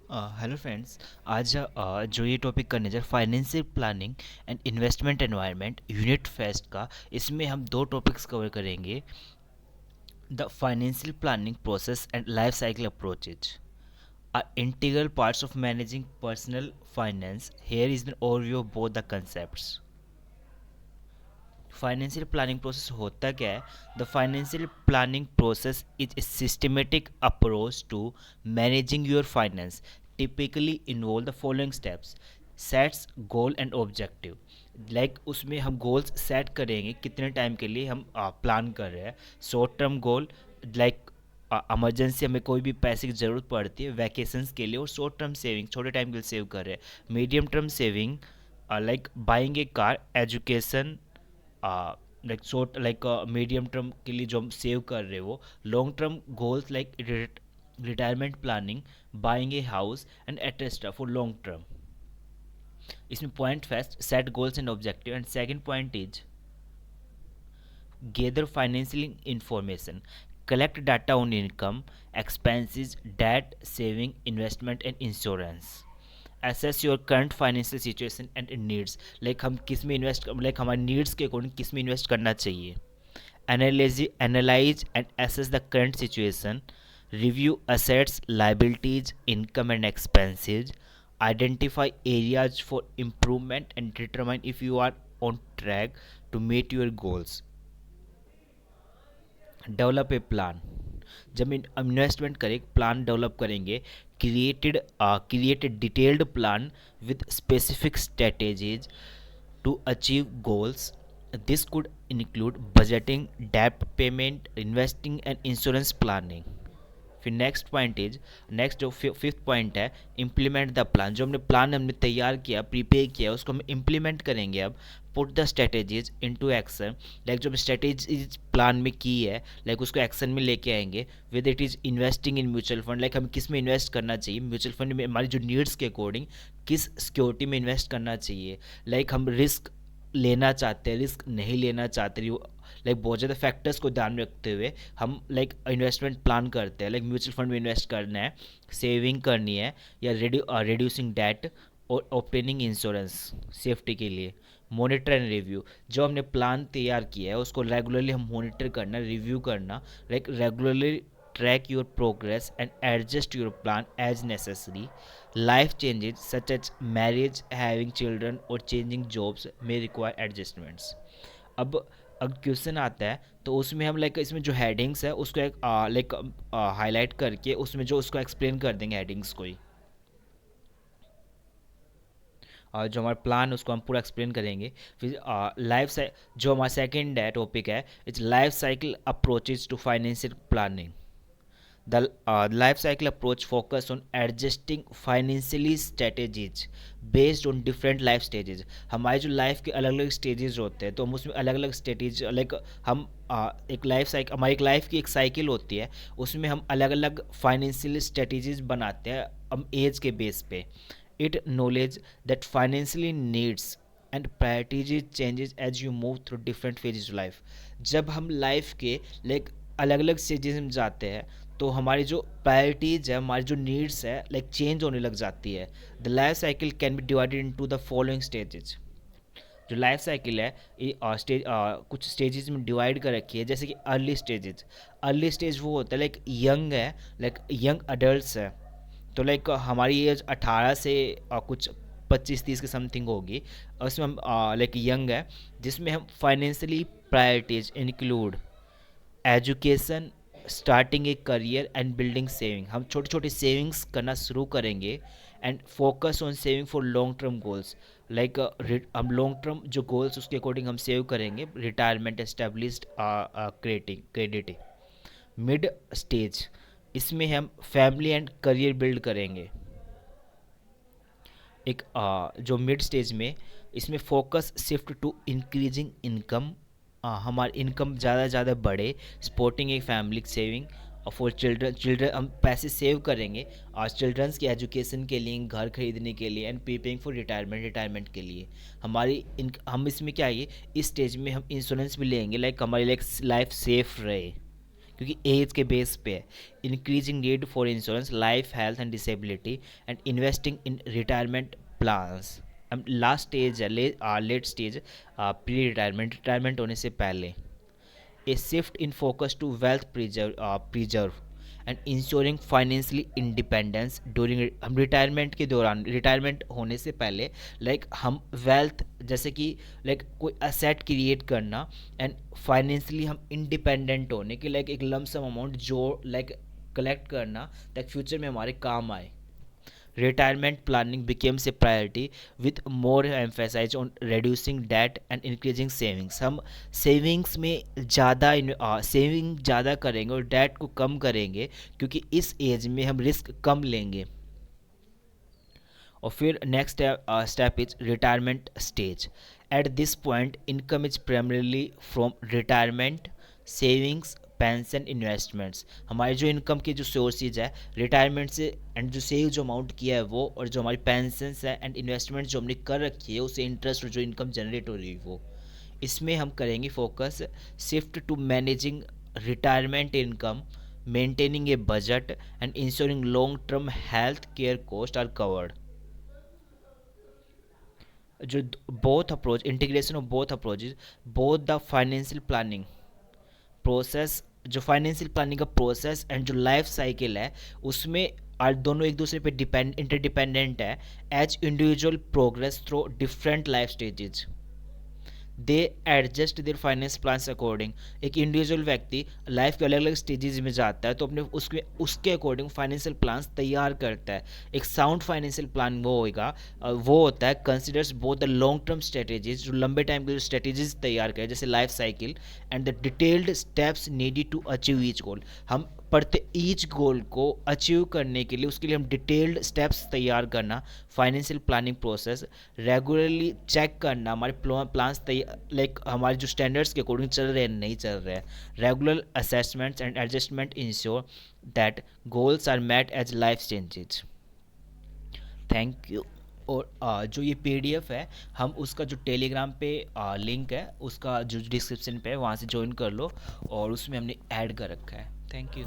Hello friends. आज जो ये टॉपिक करने जा financial planning and investment environment unit first का, इसमें हम दो टॉपिक्स कवर करेंगे। The financial planning process and life cycle approaches are integral parts of managing personal finance. Here is an overview of both the concepts. Financial planning process होता क्या है? The financial planning process is a systematic approach to managing your finance, typically involve the following steps: sets goal and objective. Like उसमें हम goals set करेंगे, कितने time के लिए हम प्लान कर रहे हैं। Short term goal, like emergency हमें कोई भी पैसे की ज़रूरत पड़ती है वैकेशंस के लिए, और शॉर्ट टर्म सेविंग छोटे टाइम के लिए सेव कर रहे हैं। Medium term saving, like buying a car, education, like short like medium term के लिए जो हम सेव कर रहे हो। Long term goals like retirement planning, buying a house and etcetera for long term. इसमें point first, set goals and objective, and second point is gather financial information, collect data on income, expenses, debt, saving, investment and insurance. Assess your current financial situation and needs, like हम किस में invest, like हमारे needs के according किस में invest करना चाहिए। Analyze and assess the current situation. Review assets, liabilities, income and expenses. Identify areas for improvement and determine if you are on track to meet your goals. Develop a plan, जब investment करें plan develop करेंगे। Create a detailed plan with specific strategies to achieve goals. This could include budgeting, debt payment, investing and insurance planning. फिर next जो fifth point है, implement the plan. जो हमने plan हमने तैयार किया, प्रिपेयर किया, उसको हम इम्प्लीमेंट करेंगे। अब put the strategies into action, like जो स्ट्रेटेजीज प्लान में की है, लाइक उसको एक्शन में लेके आएंगे। With it is investing in mutual fund, like हम किस में इन्वेस्ट करना चाहिए म्यूचुअल फंड में, हमारी जो नीड्स के अकॉर्डिंग किस सिक्योरिटी में इन्वेस्ट करना चाहिए। लाइक हम रिस्क लेना चाहते हैं, रिस्क नहीं लेना चाहते, लाइक बहुत ज़्यादा फैक्टर्स को ध्यान में रखते हुए हम लाइक इन्वेस्टमेंट प्लान करते हैं। लाइक म्यूचुअल फंड में इन्वेस्ट करना है, सेविंग करनी है, या रिड्यूसिंग डेट और ऑब्टेनिंग इंश्योरेंस सेफ्टी के लिए। मॉनिटर एंड रिव्यू, जो हमने प्लान तैयार किया है उसको रेगुलरली हम मॉनिटर करना, रिव्यू करना, like regularly track your progress and adjust your plan as necessary. Life changes such as marriage, having children or changing jobs may require adjustments. अब क्वेश्चन आता है तो उसमें हम लाइक इसमें जो हेडिंग्स है उसको एक लाइक हाईलाइट करके उसमें जो उसको एक्सप्लेन कर देंगे हेडिंग्स को ही। और जो हमारा प्लान उसको हम पूरा एक्सप्लेन करेंगे। फिर जो हमारा सेकंड है टॉपिक है, it's life cycle approaches to financial planning. The life cycle approach focus on adjusting financially strategies based on different life stages. हमारे जो लाइफ के अलग अलग स्टेजेस होते हैं तो हम उसमें अलग अलग स्टेजेज लाइक हम एक लाइफ साइकिल, हमारी एक लाइफ की एक साइकिल होती है, उसमें हम अलग अलग फाइनेंशियल स्ट्रेटेजीज बनाते हैं हम एज के बेस पे। Acknowledges that financially needs and priorities changes as you move through different phases of life. जब हम लाइफ के लाइक अलग अलग स्टेजेस में जाते हैं तो हमारी जो प्रायोरिटीज़ है, हमारी जो नीड्स है लाइक चेंज होने लग जाती है। The life cycle can be divided into the following stages. जो लाइफ साइकिल है ये कुछ स्टेजेस में डिवाइड कर रखी है, जैसे कि अर्ली स्टेजेस। अर्ली स्टेज वो होता है लाइक यंग है, लाइक यंग अडल्ट है, तो लाइक हमारी एज 18 से कुछ 25-30 के समथिंग होगी, और उसमें हम लाइक यंग है, जिसमें हम financially priorities include education, starting a career and building saving. हम छोटी छोटी सेविंग्स करना शुरू करेंगे and focus on saving for long term goals. Like हम लॉन्ग टर्म जो गोल्स उसके अकॉर्डिंग हम सेव करेंगे। Retirement, established credit. Mid stage, इसमें हम फैमिली एंड करियर बिल्ड करेंगे। एक जो मिड स्टेज में इसमें focus shift to increasing income, हमारी इनकम ज़्यादा से ज़्यादा बढ़े, सपोर्टिंग एक फैमिली सेविंग फॉर चिल्ड्रन हम पैसे सेव करेंगे और चिल्ड्रंस की एजुकेशन के लिए, घर खरीदने के लिए, एंड प्रीपेइंग फॉर रिटायरमेंट के लिए। हम इसमें क्या है, इस स्टेज में हम इंश्योरेंस भी लेंगे, लाइक हमारी लाइक लाइफ सेफ रहे, क्योंकि एज के बेस पे है। Increasing need for insurance, life, health and disability, and investing in retirement plans. Last stage है, late stage, pre retirement, retirement होने से पहले। A shift in focus to wealth preserve and ensuring financially independence during, हम retirement के दौरान, retirement होने से पहले हम वेल्थ, जैसे कि कोई असेट क्रिएट करना, एंड फाइनेंशियली हम इंडिपेंडेंट होने के एक लमसम अमाउंट जो कलेक्ट करना ताकि फ्यूचर में हमारे काम आए। Retirement planning becomes a priority with more emphasis on reducing debt and increasing savings। हम सेविंग्स में ज़्यादा सेविंग ज़्यादा करेंगे और डेट को कम करेंगे, क्योंकि इस एज में हम रिस्क कम लेंगे। और फिर next step is retirement stage. At this point income is primarily from retirement, savings, pension, investments. हमारी जो इनकम की जो सोर्सेज है रिटायरमेंट से, एंड जो सेव जो अमाउंट किया है वो, और जो हमारी पेंशन है एंड इन्वेस्टमेंट जो हमने कर रखी है उससे इंटरेस्ट और जो इनकम जनरेट हो रही है वो, इसमें हम करेंगे focus. Shift to managing retirement income, maintaining a budget and insuring long term health care cost are covered. जो both approach, integration of both approaches, both the financial planning process, जो financial planning का process and जो life cycle है उसमें और दोनों एक दूसरे पे इंटरडिपेंडेंट है। As individual progress through different life stages, they adjust their finance plans according. एक इंडिविजुअल व्यक्ति लाइफ के अलग अलग स्टेजेस में जाता है तो अपने उसके अकॉर्डिंग फाइनेंशियल प्लान्स तैयार करता है। एक साउंड फाइनेंशियल प्लान वो होगा, वो होता है considers both the long term strategies, जो लंबे टाइम के जो स्ट्रेटेजीज तैयार करें जैसे life cycle, and the detailed steps needed to achieve each goal. हम पढ़ते ईच गोल को अचीव करने के लिए, उसके लिए हम डिटेल्ड स्टेप्स तैयार करना, financial planning process. Regularly check करना हमारे प्लान्स हमारे जो स्टैंडर्ड्स के अकॉर्डिंग चल रहे हैं नहीं चल रहे हैं। Regular assessments and adjustment ensure that goals are met as life changes. Thank you. और जो ये पीडीएफ है हम उसका जो टेलीग्राम पे लिंक है उसका जो डिस्क्रिप्शन पे है वहाँ से ज्वाइन कर लो, और उसमें हमने ऐड कर रखा है। Thank you.